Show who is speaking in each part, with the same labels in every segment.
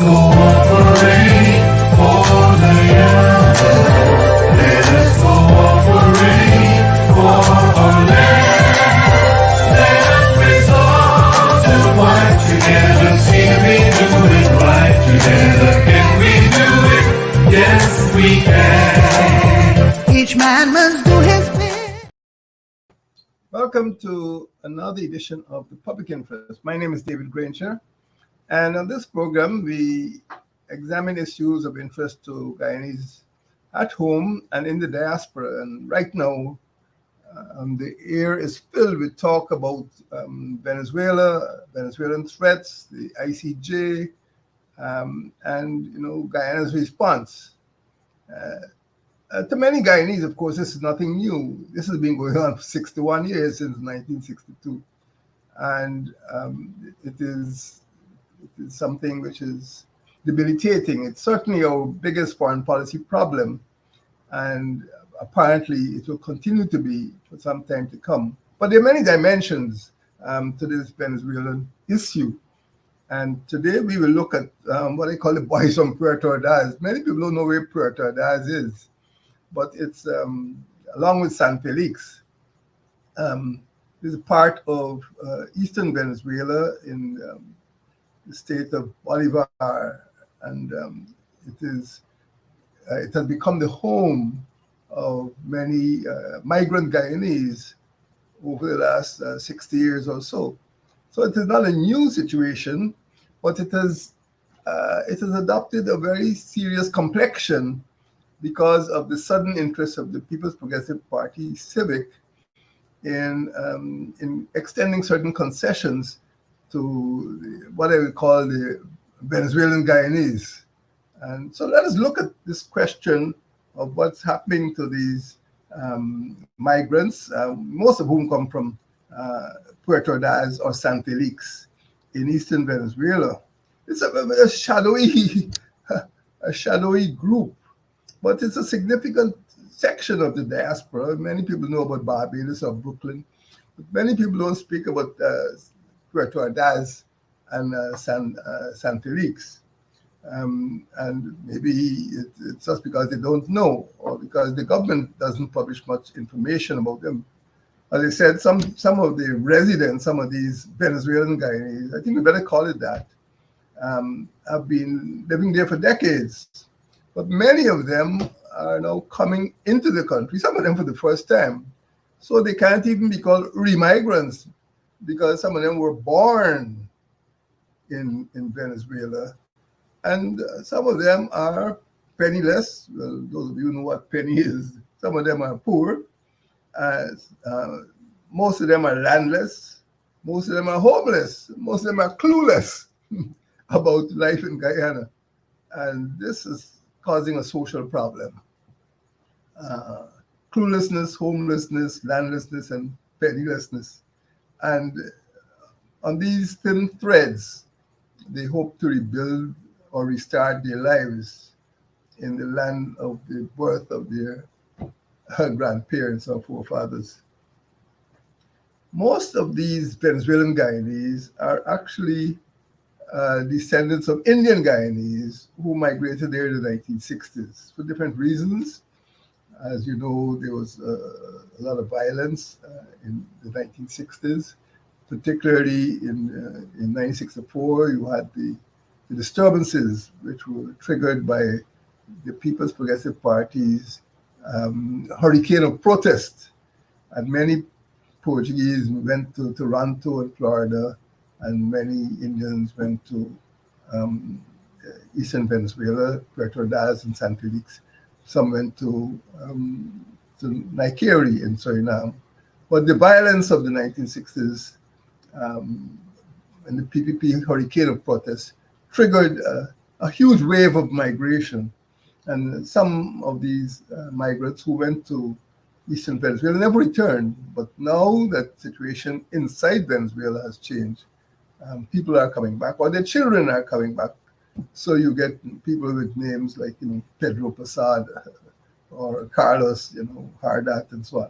Speaker 1: cooperate for the young. Let us cooperate for our land. Let us resolve to fight together. See we do it right together. Can we do it? Yes, we can.
Speaker 2: Each man must do his bit.
Speaker 3: Welcome to another edition of the Public Interest. My name is David Granger, and on this program, we examine issues of interest to Guyanese at home and in the diaspora. And right now, the air is filled with talk about Venezuela, Venezuelan threats, the ICJ, and Guyana's response. To many Guyanese, of course, this is nothing new. This has been going on for 61 years, since 1962. And it is something which is debilitating. It's certainly our biggest foreign policy problem. And apparently it will continue to be for some time to come. But there are many dimensions to this Venezuelan issue. And today we will look at what I call the boys from Puerto Ordaz. Many people don't know where Puerto Ordaz is, but it's along with San Felix. It's a part of eastern Venezuela in the state of Bolivar, and it has become the home of many migrant Guyanese over the last 60 years or so. So it is not a new situation, but it has adopted a very serious complexion because of the sudden interest of the People's Progressive Party, Civic, in extending certain concessions to what I would call the Venezuelan Guyanese. And so let us look at this question of what's happening to these migrants, most of whom come from Puerto Ordaz or San Felix in eastern Venezuela. It's a shadowy group, but it's a significant section of the diaspora. Many people know about Barbados or Brooklyn, but many people don't speak about Puerto Ordaz and San Felix. And maybe it's just because they don't know, or because the government doesn't publish much information about them. As I said, some of the residents, some of these Venezuelan Guyanese, I think we better call it that, have been living there for decades. But many of them are now coming into the country, some of them for the first time. So they can't even be called remigrants, because some of them were born in Venezuela. And some of them are penniless. Well, those of you who know what penny is. Some of them are poor. Most of them are landless. Most of them are homeless. Most of them are clueless about life in Guyana. And this is causing a social problem. Cluelessness, homelessness, landlessness, and pennilessness. And on these thin threads, they hope to rebuild or restart their lives in the land of the birth of their grandparents or forefathers. Most of these Venezuelan Guyanese are actually descendants of Indian Guyanese who migrated there in the 1960s for different reasons. As you know, there was a lot of violence in the 1960s, particularly in 1964. You had the disturbances which were triggered by the People's Progressive Party's hurricane of protest. And many Portuguese went to Toronto and Florida, and many Indians went to eastern Venezuela, Puerto Ordaz and San Felix. Some went to Naikiri in Suriname. But the violence of the 1960s and the PPP hurricane of protest triggered a huge wave of migration. And some of these migrants who went to eastern Venezuela never returned. But now that situation inside Venezuela has changed. People are coming back, or their children are coming back. So you get people with names like Pedro Posada or Carlos, Hardat and so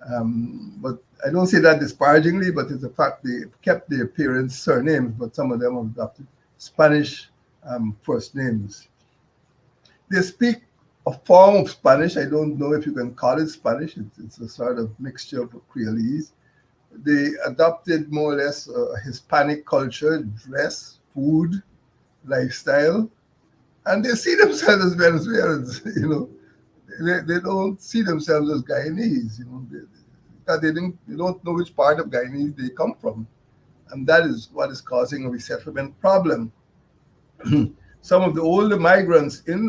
Speaker 3: on. But I don't say that disparagingly, but it's a fact they kept their parents' surnames, but some of them have adopted Spanish first names. They speak a form of Spanish. I don't know if you can call it Spanish. It's a sort of mixture of Creolese. They adopted more or less Hispanic culture, dress, food, lifestyle, and they see themselves as Venezuelans. They don't see themselves as Guyanese. Because they don't know which part of Guyanese they come from, and that is what is causing a resettlement problem. Some of the older migrants in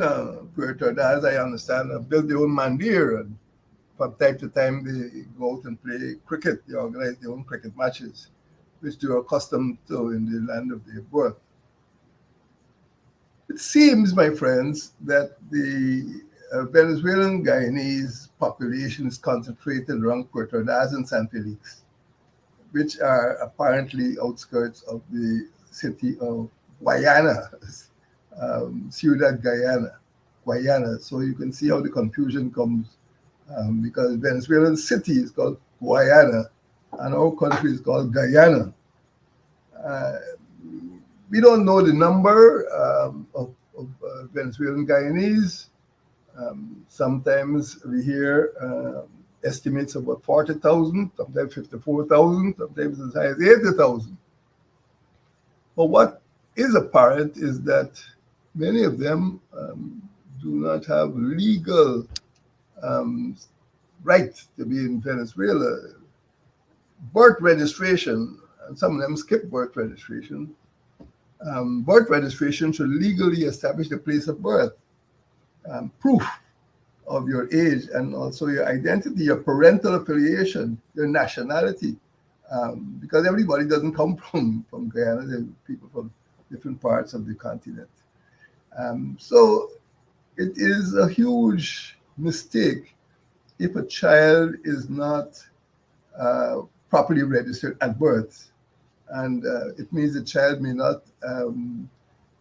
Speaker 3: Puerto Ordaz, I understand, have built their own mandir, and from time to time they go out and play cricket. They organize their own cricket matches, which they are accustomed to in the land of their birth. It seems, my friends, that the Venezuelan Guyanese population is concentrated around Puerto Ordaz and San Felix, which are apparently outskirts of the city of Guayana, Ciudad Guayana. So you can see how the confusion comes because Venezuelan city is called Guayana and our country is called Guyana. Uh, we don't know the number of Venezuelan Guyanese. Sometimes we hear estimates of about 40,000, sometimes 54,000, sometimes as high as 80,000. But what is apparent is that many of them do not have legal right to be in Venezuela. Birth registration, and some of them skip birth registration. Birth registration should legally establish the place of birth, proof of your age, and also your identity, your parental affiliation, your nationality, because everybody doesn't come from Guyana. There are people from different parts of the continent. So it is a huge mistake if a child is not properly registered at birth. And it means the child may not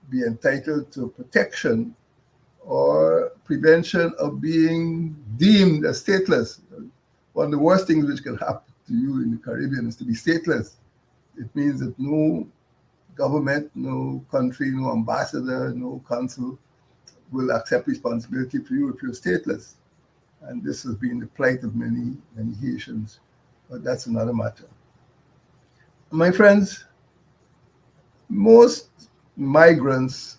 Speaker 3: be entitled to protection or prevention of being deemed as stateless. One of the worst things which can happen to you in the Caribbean is to be stateless. It means that no government, no country, no ambassador, no consul will accept responsibility for you if you're stateless. And this has been the plight of many, many Haitians, but that's another matter. My friends, most migrants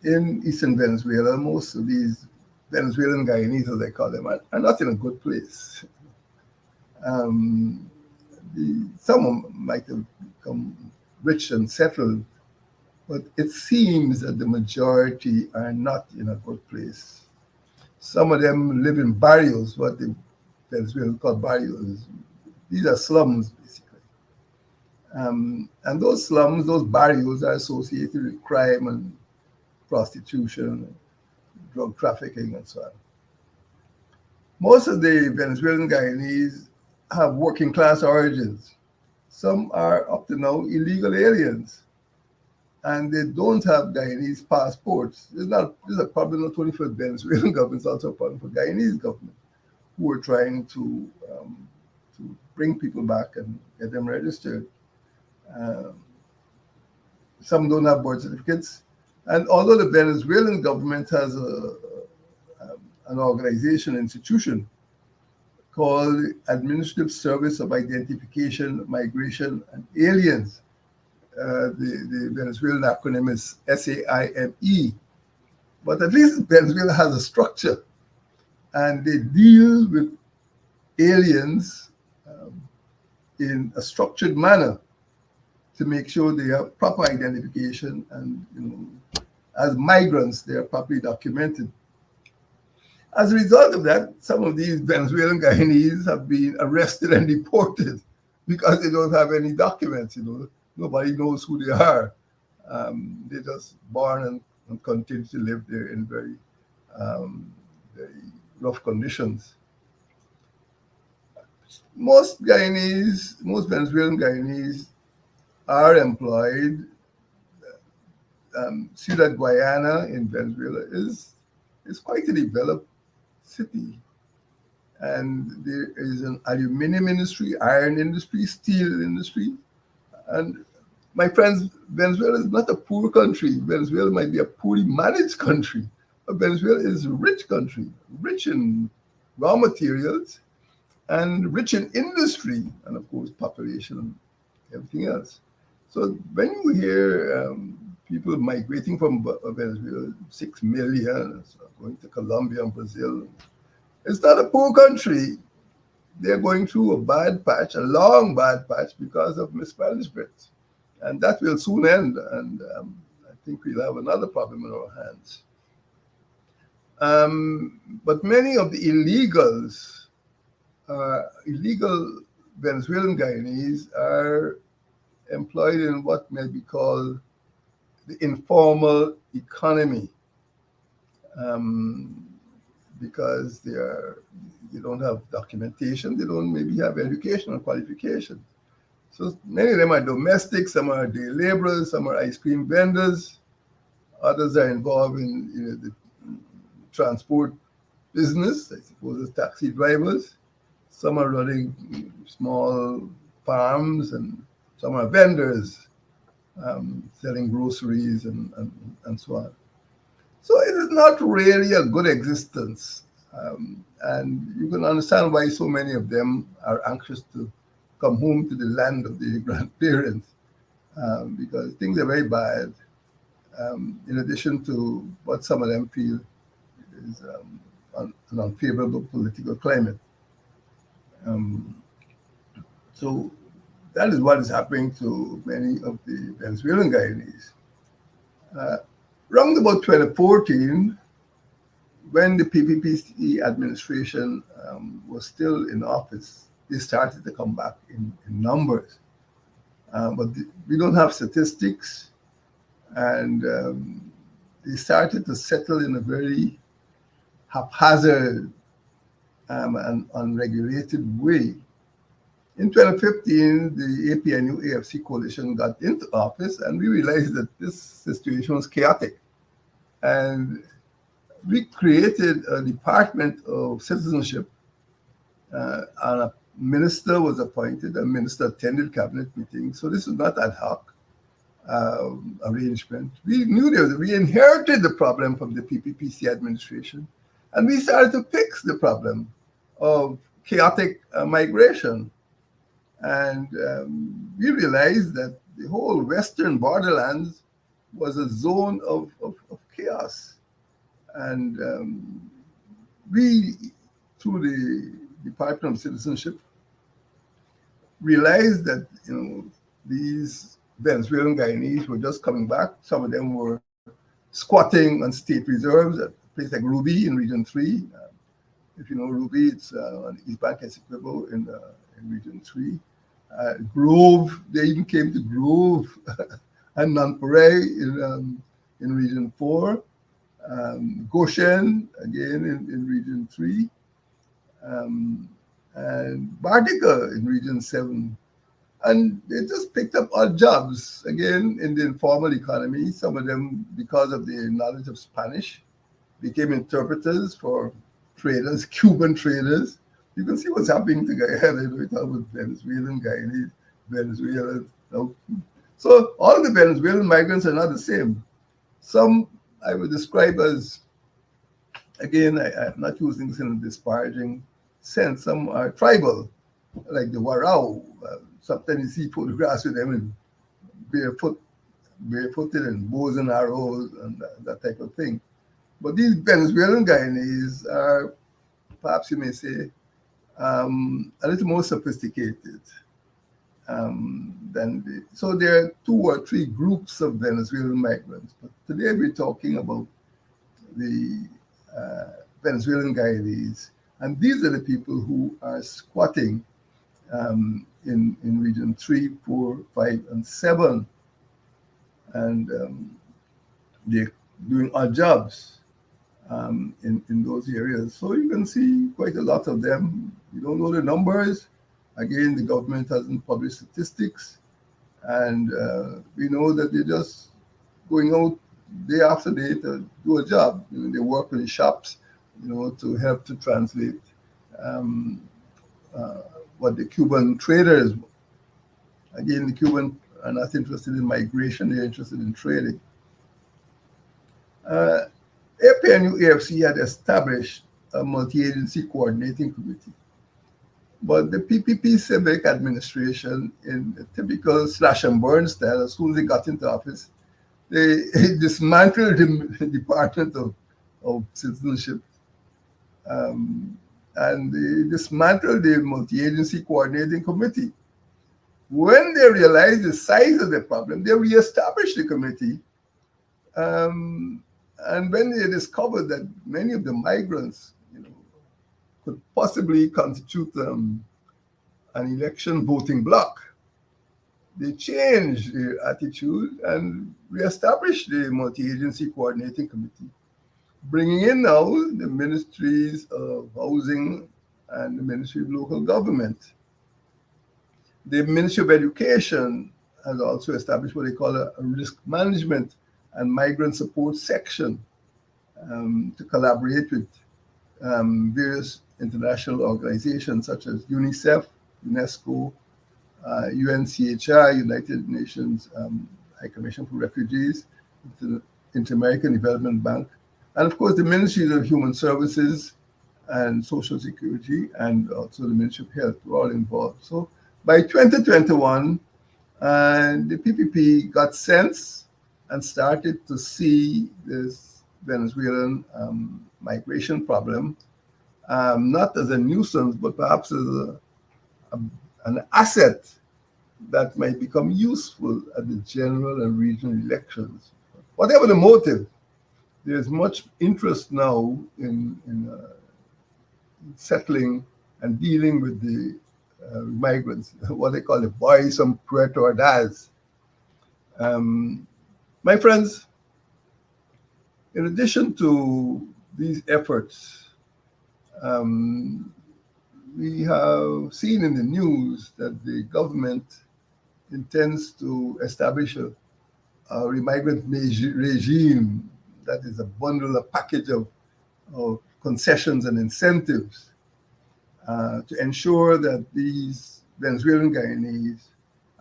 Speaker 3: in eastern Venezuela, most of these Venezuelan Guyanese, as I call them, are not in a good place. Some of them might have become rich and settled, but it seems that the majority are not in a good place. Some of them live in barrios, what the Venezuelans call barrios. These are slums, basically. And those slums, those barrios are associated with crime and prostitution, drug trafficking, and so on. Most of the Venezuelan Guyanese have working class origins. Some are up to now illegal aliens, and they don't have Guyanese passports. This is a problem not only for the Venezuelan government, it's also a problem for Guyanese government, who are trying to bring people back and get them registered. Some don't have birth certificates. And although the Venezuelan government has an organization, institution called Administrative Service of Identification, Migration, and Aliens, the Venezuelan acronym is SAIME. But at least Venezuela has a structure, and they deal with aliens in a structured manner to make sure they have proper identification, and as migrants they are properly documented. As a result of that, some of these Venezuelan Guyanese have been arrested and deported because they don't have any documents. Nobody knows who they are. They're just born and continue to live there in very rough conditions. Most Venezuelan Guyanese are employed. Ciudad Guayana in Venezuela is quite a developed city. And there is an aluminum industry, iron industry, steel industry, and My friends, Venezuela is not a poor country. Venezuela might be a poorly managed country, but Venezuela is a rich country, rich in raw materials and rich in industry, and of course, population and everything else. So when you hear people migrating from Venezuela, 6 million, so going to Colombia and Brazil, it's not a poor country. They're going through a bad patch, a long bad patch because of mismanagement. And that will soon end. And I think we'll have another problem in our hands. But many of the illegal Venezuelan Guyanese are employed in what may be called the informal economy, um, because they don't have documentation, they don't maybe have educational qualification. So many of them are domestic, some are day laborers, some are ice cream vendors, others are involved in the transport business, I suppose as taxi drivers. Some are running small farms, and some are vendors selling groceries and so on. So it is not really a good existence. And you can understand why so many of them are anxious to come home to the land of their grandparents, because things are very bad, in addition to what some of them feel is an unfavorable political climate. Um, so that is what is happening to many of the Venezuelan Guyanese. Uh, Around about 2014, when the PPP administration was still in office, they started to come back in numbers. But we don't have statistics, and they started to settle in a very haphazard and unregulated way. In 2015, the APNU AFC coalition got into office, and we realized that this situation was chaotic. And we created a Department of Citizenship, and a minister was appointed. A minister attended cabinet meetings. So this was not ad hoc arrangement. We knew we inherited the problem from the PPPC administration, and we started to fix the problem of chaotic migration. And we realized that the whole western borderlands was a zone of chaos. And we, through the Department of Citizenship, realized that these Venezuelan Guyanese were just coming back. Some of them were squatting on state reserves at a place like Ruby in Region 3. If you know Ruby, it's on the East Bank Essequibo in Region 3. Grove, they even came to Grove and Nonpareil in Region 4. Goshen, again in Region 3. And Bartica in Region 7. And they just picked up odd jobs, again, in the informal economy. Some of them, because of their knowledge of Spanish, became interpreters for traders, Cuban traders. You can see what's happening to Guyana. We talk about Venezuelan, Guyanese, Venezuela. No. So all the Venezuelan migrants are not the same. Some I would describe as, again, I'm not using this in a disparaging sense. Some are tribal, like the Warao. Sometimes you see photographs with them in barefooted and bows and arrows and that type of thing. But these Venezuelan Guyanese are, perhaps you may say, a little more sophisticated so there are 2 or 3 groups of Venezuelan migrants. But today we're talking about the Venezuelan Guyanese, and these are the people who are squatting in Region 3, 4, 5, and 7, and they're doing odd jobs in those areas. So you can see quite a lot of them. You don't know the numbers. Again, the government hasn't published statistics, and we know that they're just going out day after day to do a job. They work in the shops, to help to translate what the Cuban traders. Again, the Cuban are not interested in migration, they're interested in trading. APNU AFC had established a multi-agency coordinating committee, but the PPP Civic Administration, in a typical slash and burn style, as soon as they got into office, they dismantled the Department of Citizenship, and they dismantled the multi-agency coordinating committee. When they realized the size of the problem, they reestablished the committee. And when they discovered that many of the migrants, could possibly constitute an election voting bloc, they changed their attitude and reestablished the multi-agency coordinating committee, bringing in now the ministries of housing and the Ministry of Local Government. The Ministry of Education has also established what they call a risk management and migrant support section to collaborate with various international organizations such as UNICEF, UNESCO, UNCHR, United Nations High Commission for Refugees, Inter-American Development Bank, and of course the Ministries of Human Services and Social Security, and also the Ministry of Health were all involved. So by 2021, the PPP got sense and started to see this Venezuelan migration problem not as a nuisance, but perhaps as an asset that might become useful at the general and regional elections. Whatever the motive, there's much interest now in settling and dealing with the migrants, what they call the boys from Puerto Ordaz. My friends, in addition to these efforts, we have seen in the news that the government intends to establish a migrant regime that is a bundle, a package of concessions and incentives to ensure that these Venezuelan Guyanese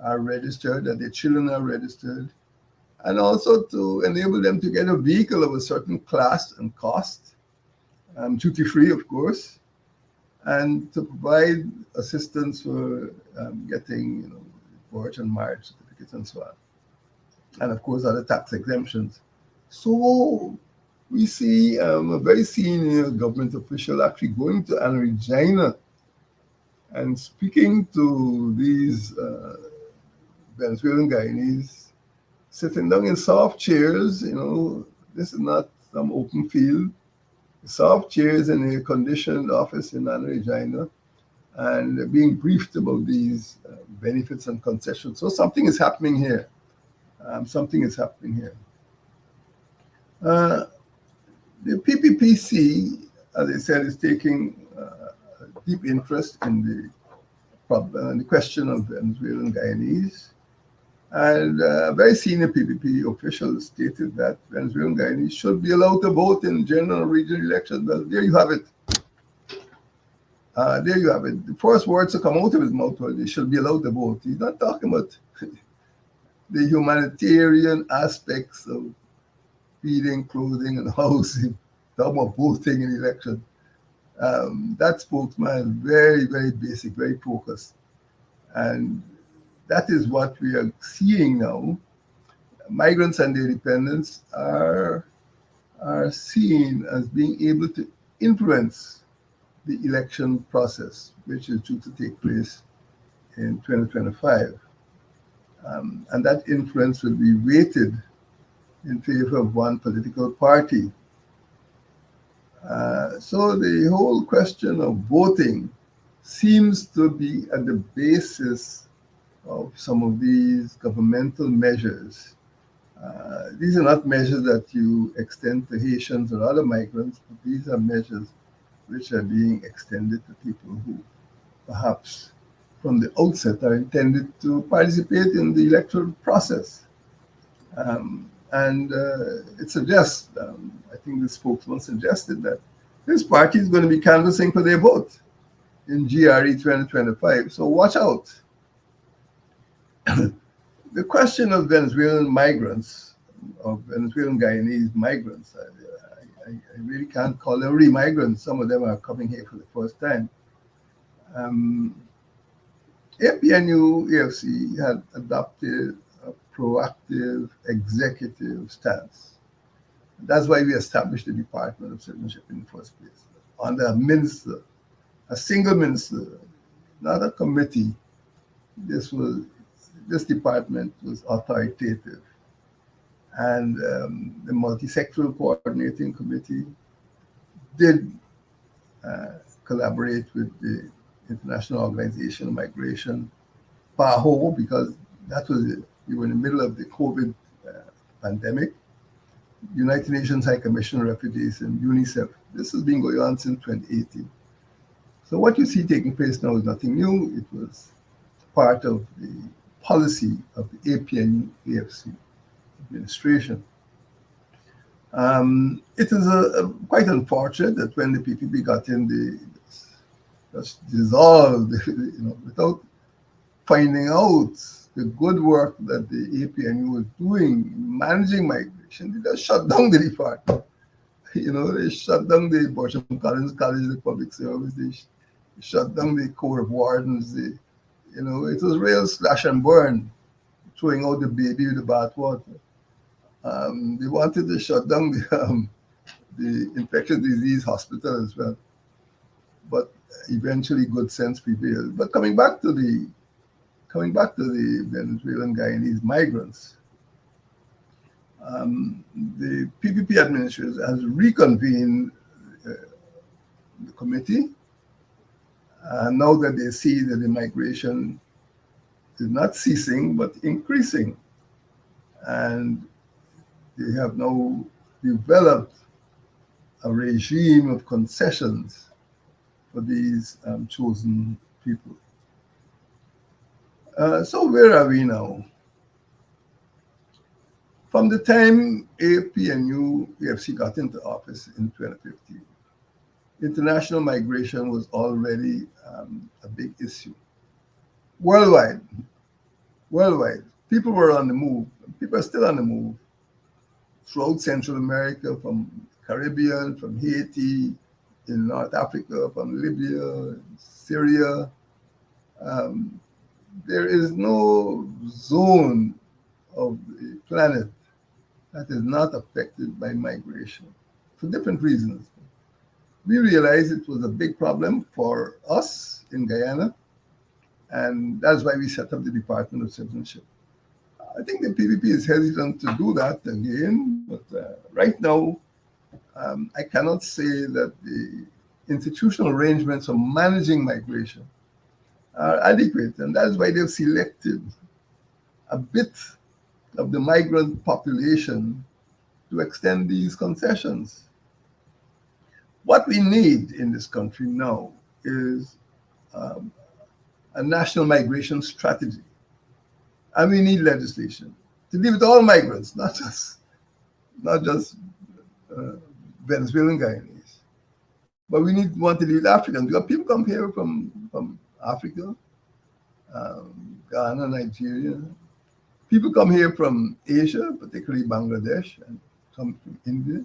Speaker 3: are registered, that their children are registered, and also to enable them to get a vehicle of a certain class and cost, duty-free, of course, and to provide assistance for getting birth and marriage certificates and so on. And of course, other tax exemptions. So we see a very senior government official actually going to Regina and speaking to these Venezuelan Guyanese, sitting down in soft chairs. This is not some open field. Soft chairs in a conditioned office in Regina, and being briefed about these benefits and concessions. So something is happening here. Something is happening here. The PPPC, as I said, is taking deep interest in the question of Venezuelan Guyanese. And a very senior PPP official stated that Venezuelan Guyanese should be allowed to vote in general and regional elections. Well, there you have it. There you have it. The first words to come out of his mouth were they should be allowed to vote. He's not talking about the humanitarian aspects of feeding, clothing, and housing. Talking about voting in elections. That spokesman is very, very basic, very focused. And that is what we are seeing now. Migrants and their dependents are seen as being able to influence the election process, which is due to take place in 2025. And that influence will be weighted in favor of one political party. So the whole question of voting seems to be at the basis of some of these governmental measures. These are not measures that you extend to Haitians or other migrants, but these are measures which are being extended to people who perhaps from the outset are intended to participate in the electoral process. And it suggests, I think the spokesman suggested that this party is going to be canvassing for their vote in GRE 2025. So watch out. The question of Venezuelan migrants, of Venezuelan Guyanese migrants, I really can't call them re-migrants. Some of them are coming here for the first time. Um, APNU EFC had adopted a proactive executive stance. That's why we established the Department of Citizenship in the first place. Under a minister, a single minister, not a committee. This was this department was authoritative, and the multi-sectoral coordinating committee did collaborate with the International Organization of Migration, PAHO, because that was we were in the middle of the COVID pandemic. United Nations High Commission on Refugees and UNICEF. This has been going on since 2018. So what you see taking place now is nothing new. It was part of the policy of the APNU AFC administration. It is quite unfortunate that when the PPP got in, they just dissolved, without finding out the good work that the APNU was doing, managing migration. They just shut down the department. They shut down the Bosham College of Public Service. They shut down the Corps of Wardens. It was real slash and burn, throwing out the baby with the bathwater. They wanted to shut down the infectious disease hospital as well, but eventually good sense prevailed. But coming back to the Venezuelan Guyanese migrants, the PPP administration has reconvened the committee, now that they see that the migration is not ceasing but increasing, and they have now developed a regime of concessions for these chosen people. So where are we now? From the time APNU EFC got into office in 2015, international migration was already a big issue. Worldwide, people were on the move. People are still on the move throughout Central America, from Caribbean, from Haiti, in North Africa, from Libya, Syria. There is no zone of the planet that is not affected by migration for different reasons. We realized it was a big problem for us in Guyana, and that's why we set up the Department of Citizenship. I think the PPP is hesitant to do that again, but right now, I cannot say that the institutional arrangements for managing migration are adequate, and that's why they've selected a bit of the migrant population to extend these concessions. What we need in this country now is a national migration strategy, and we need legislation to deal with all migrants, not just Venezuelan Guyanese, but we want to deal with Africans. Because people come here from Africa, Ghana, Nigeria. People come here from Asia, particularly Bangladesh, and some from India.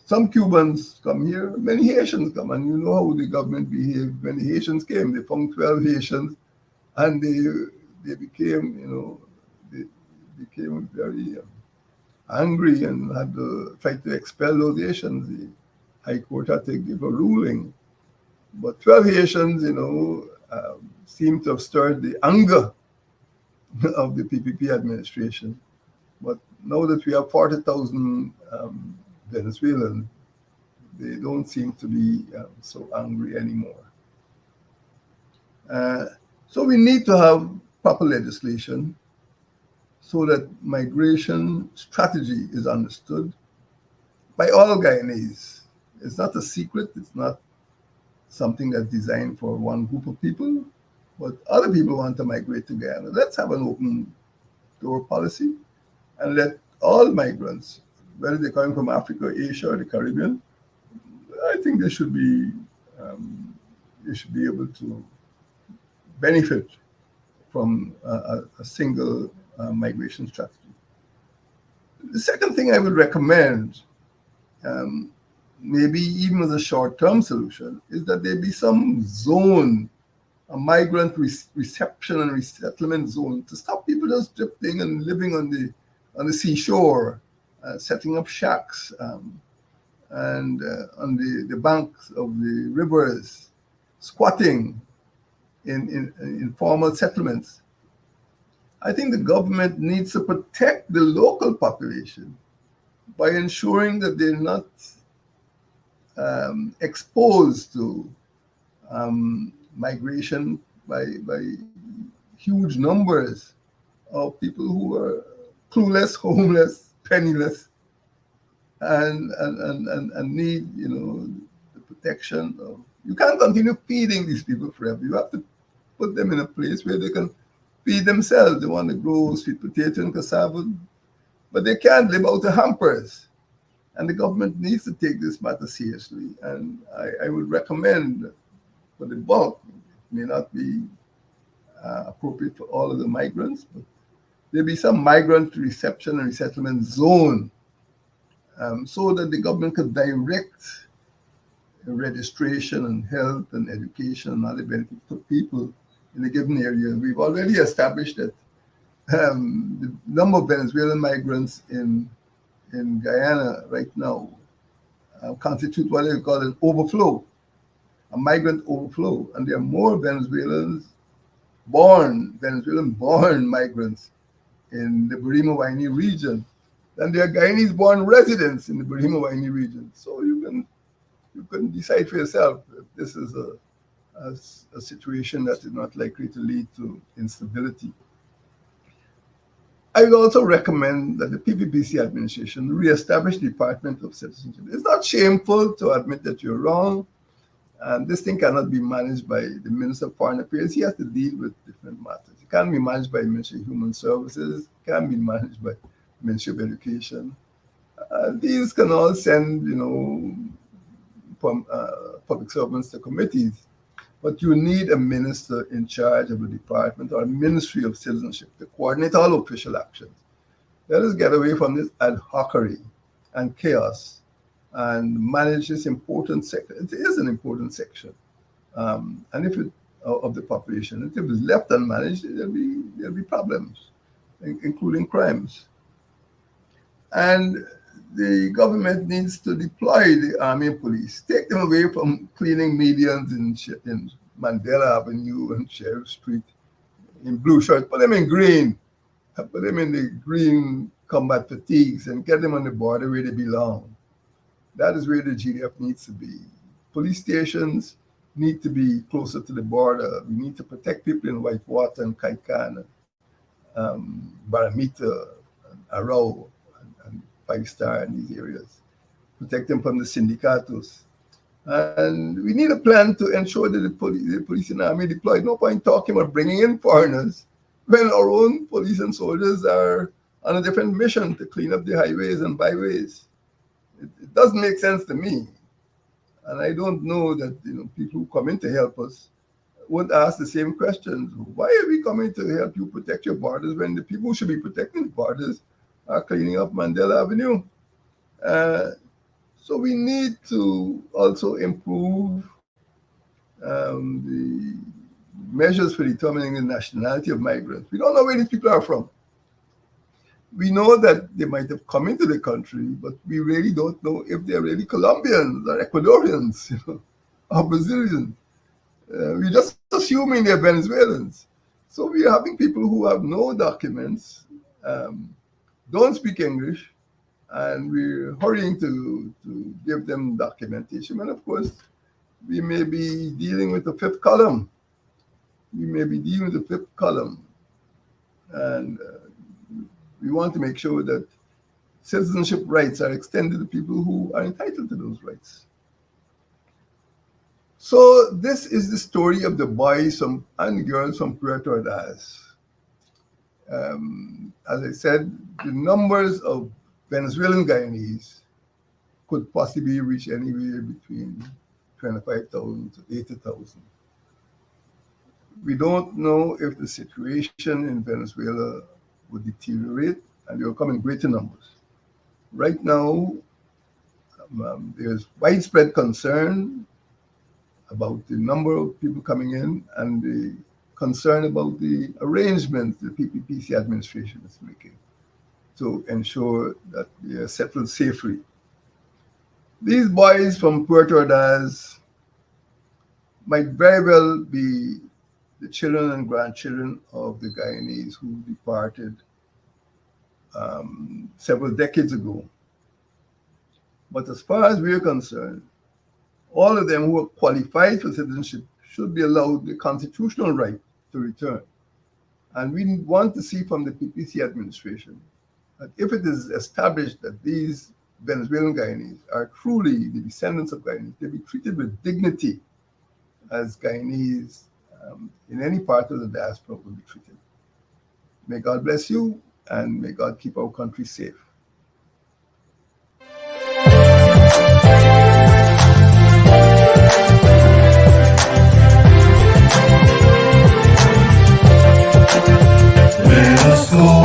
Speaker 3: Some Cubans come here, many Haitians come, and you know how the government behaved when the Haitians came. They found 12 Haitians, and they became, they became very angry and had to try to expel those Haitians. The High Court had to give a ruling. But 12 Haitians, seem to have stirred the anger of the PPP administration. But now that we have 40,000 Venezuelans, they don't seem to be so angry anymore. So we need to have proper legislation so that migration strategy is understood by all Guyanese. It's not a secret. It's not something that's designed for one group of people, but other people want to migrate to Guyana. Let's have an open door policy and let all migrants, whether they're coming from Africa, Asia, or the Caribbean, I think they should be able to benefit from a single migration strategy. The second thing I would recommend, um, maybe even as a short-term solution, is that there be some zone, a migrant reception and resettlement zone, to stop people just drifting and living on the seashore, setting up shacks, and on the banks of the rivers, squatting in informal settlements. I think the government needs to protect the local population by ensuring that they're not exposed to migration by huge numbers of people who are clueless, homeless, penniless, and need, the protection of. You can't continue feeding these people forever. You have to put them in a place where they can feed themselves. They want to grow sweet potato and cassava, but they can't live out of hampers. And the government needs to take this matter seriously. And I would recommend for the bulk, it may not be appropriate for all of the migrants, but there be some migrant reception and resettlement zone, so that the government could direct registration and health and education and other benefits to people in a given area. We've already established that the number of Venezuelan migrants in Guyana right now constitute what they call an overflow, a migrant overflow. And there are more Venezuelan born migrants in the Burima-Waini region than there are Guyanese born residents in the Burima-Waini region. So you can decide for yourself if this is a situation that is not likely to lead to instability. I would also recommend that the PPPC administration reestablish the Department of Citizenship. It's not shameful to admit that you're wrong. And this thing cannot be managed by the Minister of Foreign Affairs. He has to deal with different matters. It can't be managed by the Ministry of Human Services. It can't be managed by the Ministry of Education. These can all send, public servants to committees. But you need a minister in charge of a department or a ministry of citizenship to coordinate all official actions. Let us get away from this ad hocery and chaos and manage this important sector. It is an important section, and if it of the population. If it's left unmanaged, there'll be problems, including crimes. And the government needs to deploy the army and police, take them away from cleaning medians in Mandela Avenue and Sheriff Street in blue shirts, put them in green, put them in the green combat fatigues and get them on the border where they belong. That is where the GDF needs to be. Police stations need to be closer to the border. We need to protect people in Whitewater and Kaikan, Baramita, and Arau, and Five Star in these areas. Protect them from the syndicatos. And we need a plan to ensure that the police and army deployed. No point talking about bringing in foreigners when our own police and soldiers are on a different mission to clean up the highways and byways. It doesn't make sense to me. And I don't know that people who come in to help us won't ask the same questions. Why are we coming to help you protect your borders when the people who should be protecting the borders are cleaning up Mandela Avenue? So we need to also improve the measures for determining the nationality of migrants. We don't know where these people are from. We know that they might have come into the country, but we really don't know if they're really Colombians or Ecuadorians, or Brazilians. We're just assuming they're Venezuelans. So we're having people who have no documents, don't speak English, and we're hurrying to give them documentation. And of course, we may be dealing with the fifth column. And we want to make sure that citizenship rights are extended to people who are entitled to those rights. So this is the story of the boys and girls from Puerto Ordaz. As I said, the numbers of Venezuelan Guyanese could possibly reach anywhere between 25,000 to 80,000. We don't know if the situation in Venezuela would deteriorate and they will come in greater numbers. Right now, there's widespread concern about the number of people coming in and the concern about the arrangements the PPP administration is making to ensure that they are settled safely. These boys from Puerto Ordaz might very well be the children and grandchildren of the Guyanese who departed several decades ago. But as far as we're concerned, all of them who are qualified for citizenship should be allowed the constitutional right to return. And we want to see from the PPC administration that if it is established that these Venezuelan Guyanese are truly the descendants of Guyanese, they be treated with dignity as Guyanese in any part of the diaspora will be treated. May God bless you, and may God keep our country safe.
Speaker 1: Let us go